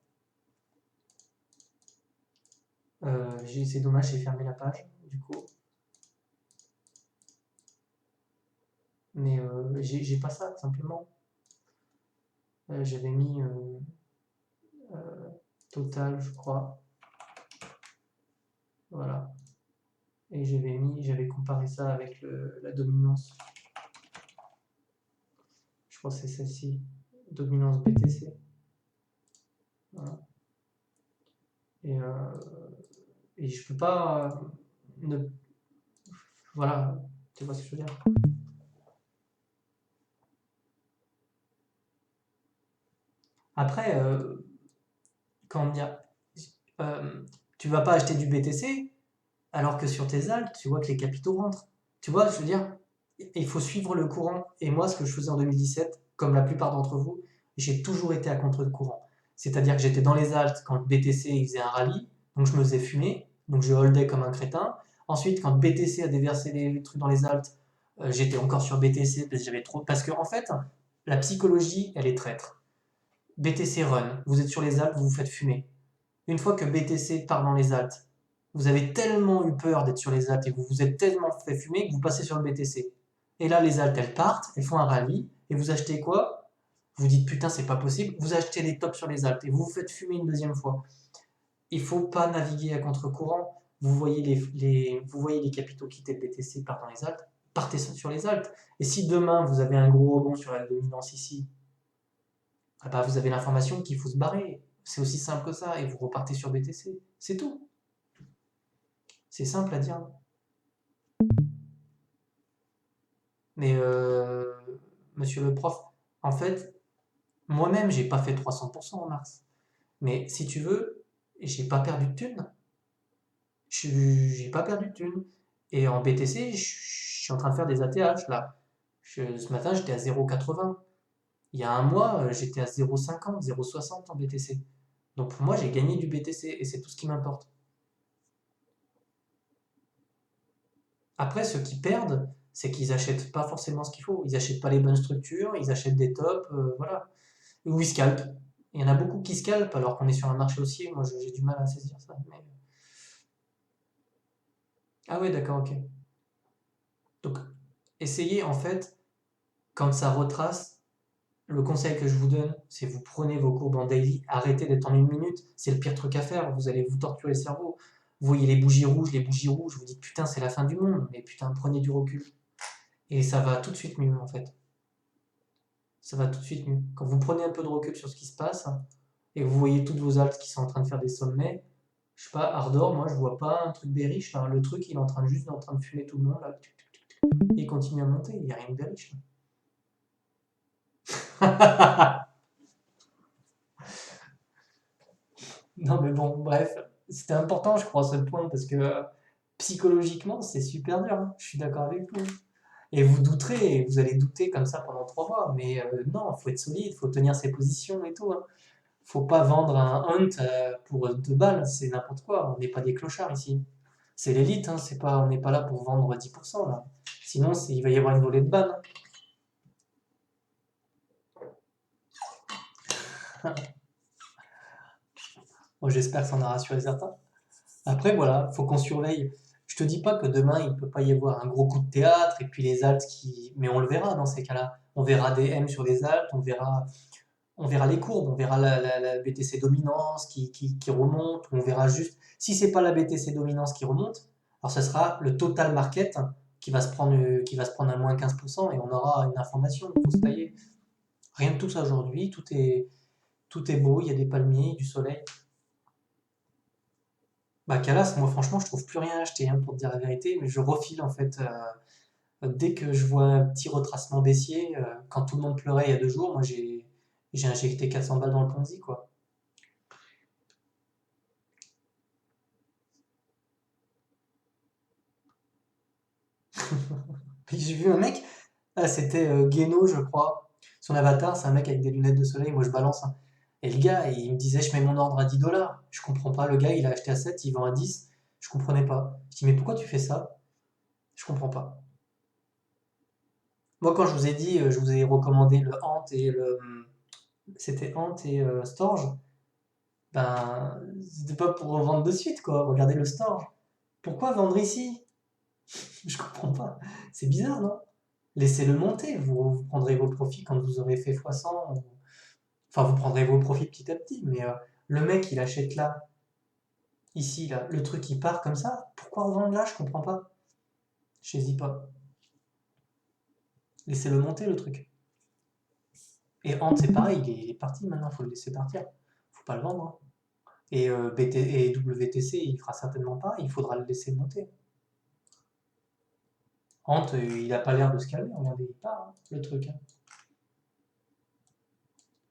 C'est dommage, j'ai fermé la page du coup. Mais j'ai pas ça, simplement. J'avais mis total, je crois. Voilà. Et j'avais comparé ça avec la dominance. Je crois que c'est celle-ci. Dominance BTC. Voilà. Et je peux pas ne. Voilà. Tu vois ce que je veux dire? Après, comment dire, tu vas pas acheter du BTC alors que sur tes alts, tu vois que les capitaux rentrent. Tu vois, je veux dire, il faut suivre le courant. Et moi, ce que je faisais en 2017, comme la plupart d'entre vous, j'ai toujours été à contre-courant. C'est-à-dire que j'étais dans les alts quand BTC il faisait un rallye, donc je me faisais fumer, donc je holdais comme un crétin. Ensuite, quand BTC a déversé les trucs dans les alts, j'étais encore sur BTC parce que j'avais trop. Parce que en fait, la psychologie, elle est traître. BTC run, vous êtes sur les alts, vous vous faites fumer. Une fois que BTC part dans les alts, vous avez tellement eu peur d'être sur les alts et vous vous êtes tellement fait fumer que vous passez sur le BTC. Et là, les alts, elles partent, elles font un rallye, et vous achetez quoi? Vous dites putain, c'est pas possible, vous achetez les tops sur les alts et vous vous faites fumer une deuxième fois. Il faut pas naviguer à contre-courant. Vous voyez les capitaux quitter le BTC, partent dans les alts, partez sur les alts. Et si demain vous avez un gros rebond sur la dominance ici, ah bah vous avez l'information qu'il faut se barrer. C'est aussi simple que ça, et vous repartez sur BTC. C'est tout. C'est simple à dire. Mais monsieur le prof, en fait, moi-même, j'ai pas fait 300% en mars. Mais si tu veux, j'ai pas perdu de thunes. J'ai pas perdu de thunes. Et en BTC, je suis en train de faire des ATH là. Ce matin, j'étais à 0,80. Il y a un mois, j'étais à 0,50, 0,60 en BTC. Donc pour moi, j'ai gagné du BTC et c'est tout ce qui m'importe. Après, ceux qui perdent, c'est qu'ils achètent pas forcément ce qu'il faut. Ils achètent pas les bonnes structures, ils achètent des tops, voilà. Ou ils scalpent. Il y en a beaucoup qui scalpent alors qu'on est sur un marché haussier. Moi, j'ai du mal à saisir ça. Ah ouais, d'accord, ok. Donc, essayez en fait, quand ça retrace, le conseil que je vous donne, c'est vous prenez vos courbes en daily, arrêtez d'être en une minute. C'est le pire truc à faire. Vous allez vous torturer le cerveau. Vous voyez les bougies rouges, vous dites putain, c'est la fin du monde. Mais putain, prenez du recul. Et ça va tout de suite mieux en fait. Ça va tout de suite mieux. Quand vous prenez un peu de recul sur ce qui se passe et que vous voyez toutes vos alts qui sont en train de faire des sommets, je sais pas, Ardor, moi je vois pas un truc bearish là. Le truc il est juste en train de fumer tout le monde là. Il continue à monter, il n'y a rien de bearish là. Non mais bon, bref, c'était important je crois ce point parce que psychologiquement c'est super dur, hein. Je suis d'accord avec vous. Et vous douterez, vous allez douter comme ça pendant 3 mois, mais non, faut être solide, faut tenir ses positions et tout, hein. Faut pas vendre un hunt pour 2 balles, c'est n'importe quoi. On n'est pas des clochards ici. C'est l'élite, hein, on n'est pas là pour vendre 10% là. Sinon, il va y avoir une volée de balles, hein. Moi, j'espère que ça en a rassuré certains. Après, voilà, faut qu'on surveille. Je te dis pas que demain, il peut pas y avoir un gros coup de théâtre et puis les alts qui. Mais on le verra dans ces cas-là. On verra des M sur les alts, on verra les courbes, on verra la BTC dominance qui remonte, on verra juste. Si c'est pas la BTC dominance qui remonte, alors ce sera le total market qui va se prendre un moins 15% et on aura une information, il faut se tailler. Rien de tout ça aujourd'hui, tout est beau, il y a des palmiers, du soleil. Bah Calas, moi franchement, je trouve plus rien à acheter, hein, pour te dire la vérité, mais je refile en fait. Dès que je vois un petit retracement baissier, quand tout le monde pleurait il y a 2 jours, moi j'ai injecté 400 balles dans le Ponzi, quoi. Puis j'ai vu un mec, c'était Guéno, je crois. Son avatar, c'est un mec avec des lunettes de soleil, moi je balance, hein. Et le gars, il me disait, je mets mon ordre à 10 $. Je comprends pas, le gars, il a acheté à 7, il vend à 10. Je comprenais pas. Je dis, mais pourquoi tu fais ça? Je comprends pas. Moi, quand je vous ai dit, je vous ai recommandé le Ant et le. C'était Ant et Storge. Ben, c'était pas pour vendre de suite, quoi. Regardez le Storge. Pourquoi vendre ici? Je comprends pas. C'est bizarre, non? Laissez-le monter. Vous prendrez vos profits quand vous aurez fait x100. Enfin, vous prendrez vos profits petit à petit. Mais le mec, il achète là, ici, là. Le truc, il part comme ça. Pourquoi revendre là? Je comprends pas. Je saisis pas. Laissez-le monter, le truc. Et Ant, c'est pareil. Il est parti maintenant. Faut le laisser partir. Faut pas le vendre, hein. Et, et WTC, il fera certainement pas. Il faudra le laisser monter. Ant, il a pas l'air de se calmer. Regardez, il part, hein, le truc, hein.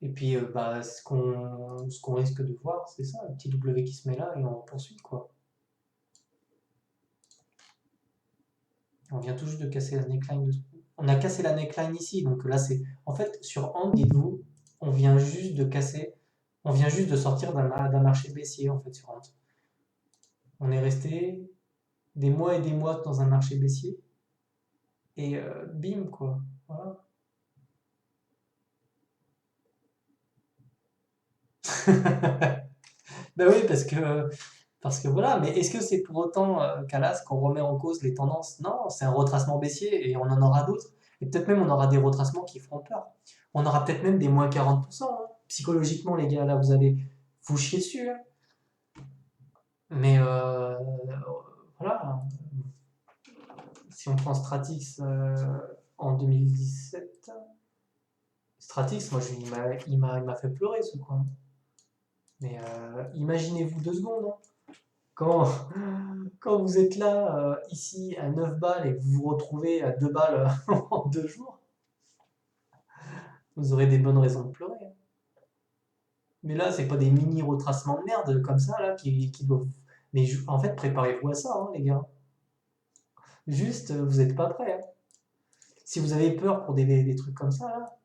Et puis, bah, ce qu'on risque de voir, c'est ça, le petit W qui se met là et on poursuit, quoi. On vient tout juste de casser la neckline. On a cassé la neckline ici, donc là, c'est. En fait, sur Ant, dites-vous, on vient juste de casser. On vient juste de sortir d'un marché baissier, en fait, sur Ant. On est resté des mois et des mois dans un marché baissier. Et bim, quoi. Voilà. Ben oui, parce que voilà, mais est-ce que c'est pour autant, Calas, qu'on remet en cause les tendances? Non, c'est un retracement baissier et on en aura d'autres. Et peut-être même on aura des retracements qui feront peur. On aura peut-être même des moins 40%, hein. Psychologiquement, les gars, là, vous allez vous chier dessus, hein. Mais voilà, si on prend Stratix en 2017, Stratix, moi, il m'a fait pleurer ce coin. Mais imaginez-vous 2 secondes, hein. Quand, quand vous êtes là, ici, à 9 balles et que vous vous retrouvez à 2 balles en 2 jours, vous aurez des bonnes raisons de pleurer, hein. Mais là, c'est pas des mini retracements de merde comme ça, là, qui doivent. Mais en fait, préparez-vous à ça, hein, les gars. Juste, vous n'êtes pas prêts, hein. Si vous avez peur pour des trucs comme ça, là,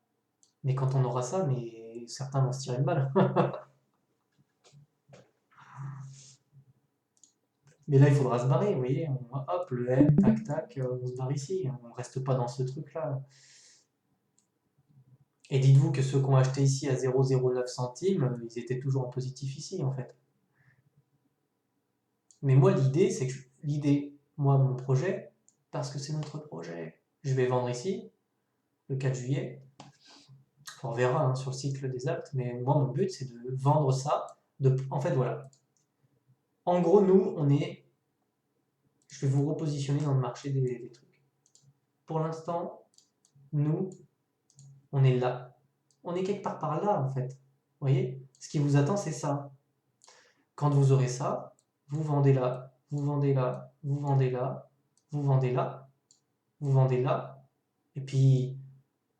mais quand on aura ça, mais certains vont se tirer une balle. Mais là, il faudra se barrer, vous voyez. Hop, le M, tac, tac, on se barre ici. On reste pas dans ce truc-là. Et dites-vous que ceux qui ont acheté ici à 0,09 centimes, ils étaient toujours en positif ici, en fait. Mais moi, l'idée, c'est que moi, mon projet, parce que c'est notre projet, je vais vendre ici, le 4 juillet. On verra, hein, sur le cycle des actes, mais moi, mon but, c'est de vendre ça. En fait, voilà. En gros, nous, je vais vous repositionner dans le marché des trucs. Pour l'instant, nous, on est là. On est quelque part par là, en fait. Vous voyez? Ce qui vous attend, c'est ça. Quand vous aurez ça, vous vendez là, vous vendez là, vous vendez là, vous vendez là, vous vendez là, et puis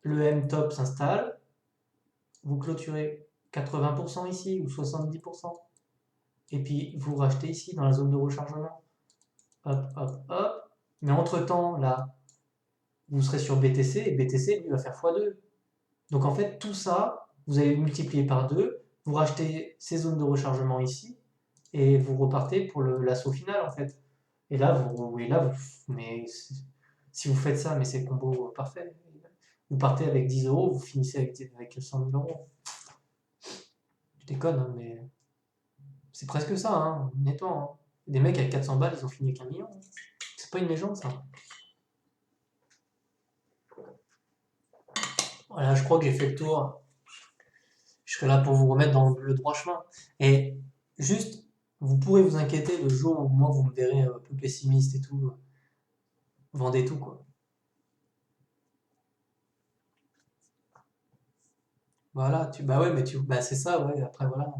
le M-top s'installe, vous clôturez 80% ici ou 70%, et puis vous rachetez ici dans la zone de rechargement. Hop, hop, hop. Mais entre-temps, là, vous serez sur BTC, et BTC, lui, va faire x2. Donc en fait, tout ça, vous allez multiplier par 2, vous rachetez ces zones de rechargement ici, et vous repartez pour l'assaut final, en fait. Mais si vous faites ça, mais c'est le combo parfait. Vous partez avec 10 €, vous finissez avec 100 000 euros. Je déconne, hein, mais c'est presque ça, hein, honnêtement, hein. Des mecs avec 400 balles, ils ont fini avec 1 million. C'est pas une légende, ça. Voilà, je crois que j'ai fait le tour. Je serai là pour vous remettre dans le droit chemin. Et juste, vous pourrez vous inquiéter le jour où moi vous me verrez un peu pessimiste et tout. Vendez tout, quoi. Voilà, bah ouais, mais bah c'est ça, ouais, après voilà.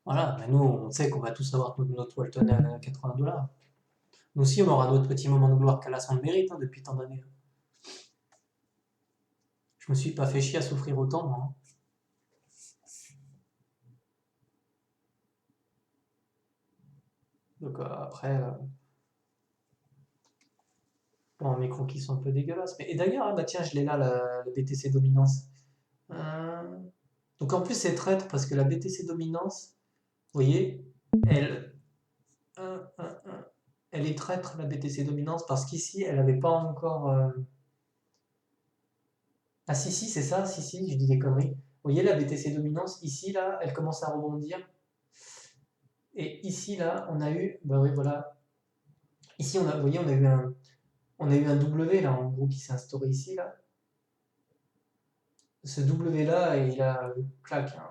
Voilà, mais nous, on sait qu'on va tous avoir notre Walton à 80 $. Nous aussi, on aura notre petit moment de gloire qu'Allah s'en mérite hein, depuis tant d'années. Je me suis pas fait chier à souffrir autant, moi, hein. Donc après, bon, mes croquis sont un peu dégueulasses. Et d'ailleurs, ah bah tiens, je l'ai là, la BTC Dominance. Euh, Donc en plus, c'est traître parce que la BTC Dominance, vous voyez, elle, elle est traître, la BTC Dominance, parce qu'ici, elle n'avait pas encore. Ah si, si, c'est ça, si, si, je dis des conneries. Vous voyez, la BTC Dominance, ici, là, elle commence à rebondir. Et ici, là, on a eu, bah oui, voilà. Ici, vous voyez, on a eu un W, là, en gros, qui s'est instauré ici, là. Ce W là, il a claque, hein.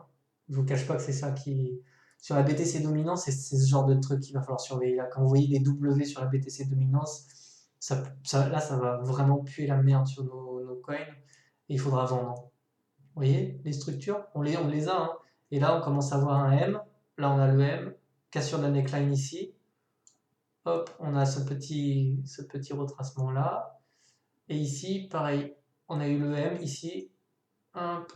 Je vous cache pas que c'est ça qui. Sur la BTC dominance, c'est ce genre de truc qu'il va falloir surveiller là. Quand vous voyez des W sur la BTC dominance, là, ça va vraiment puer la merde sur nos coins et il faudra vendre. Vous voyez, les structures, on les a, hein. Et là, on commence à voir un M. Là, on a le M. Cassure de la neckline ici. Hop, on a ce petit retracement là. Et ici, pareil, on a eu le M ici. Hop,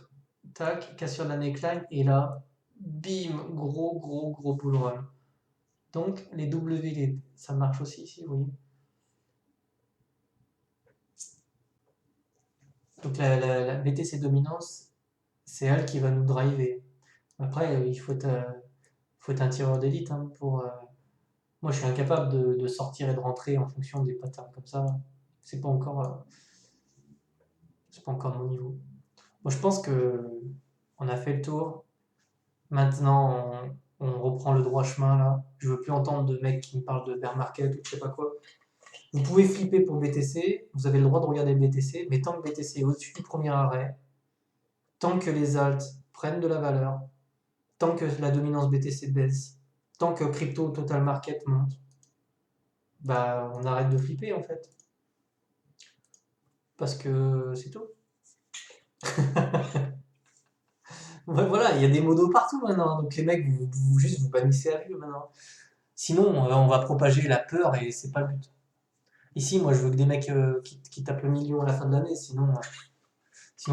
tac, cassure de la neckline, et là, bim, gros bull run. Donc les W, ça marche aussi ici, vous voyez. Donc la BTC dominance, c'est elle qui va nous driver. Après, faut être un tireur d'élite hein, pour. Moi, je suis incapable de sortir et de rentrer en fonction des patterns comme ça. C'est pas encore, c'est pas encore mon niveau. Moi, je pense que on a fait le tour. Maintenant, on reprend le droit chemin là. Je veux plus entendre de mecs qui me parlent de bear market ou je sais pas quoi. Vous pouvez flipper pour BTC, vous avez le droit de regarder le BTC, mais tant que BTC est au-dessus du premier arrêt, tant que les alts prennent de la valeur, tant que la dominance BTC baisse, tant que crypto total market monte, bah on arrête de flipper en fait. Parce que c'est tout. Ouais, voilà, il y a des modos partout maintenant, donc les mecs, juste vous bannissez à vue maintenant. Sinon, on va propager la peur et c'est pas le but. Ici, moi, je veux que des mecs qui tapent le million à la fin de l'année, sinon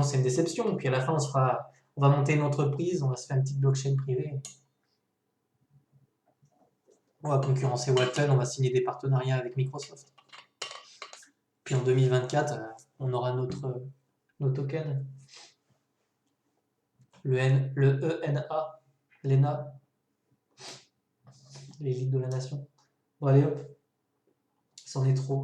c'est une déception. Puis à la fin, on va monter une entreprise, on va se faire une petite blockchain privée. On va concurrencer Walton, on va signer des partenariats avec Microsoft. Puis en 2024, on aura nos tokens. Le ENA, l'ENA, l'élite de la nation. Bon, allez hop, c'en est trop.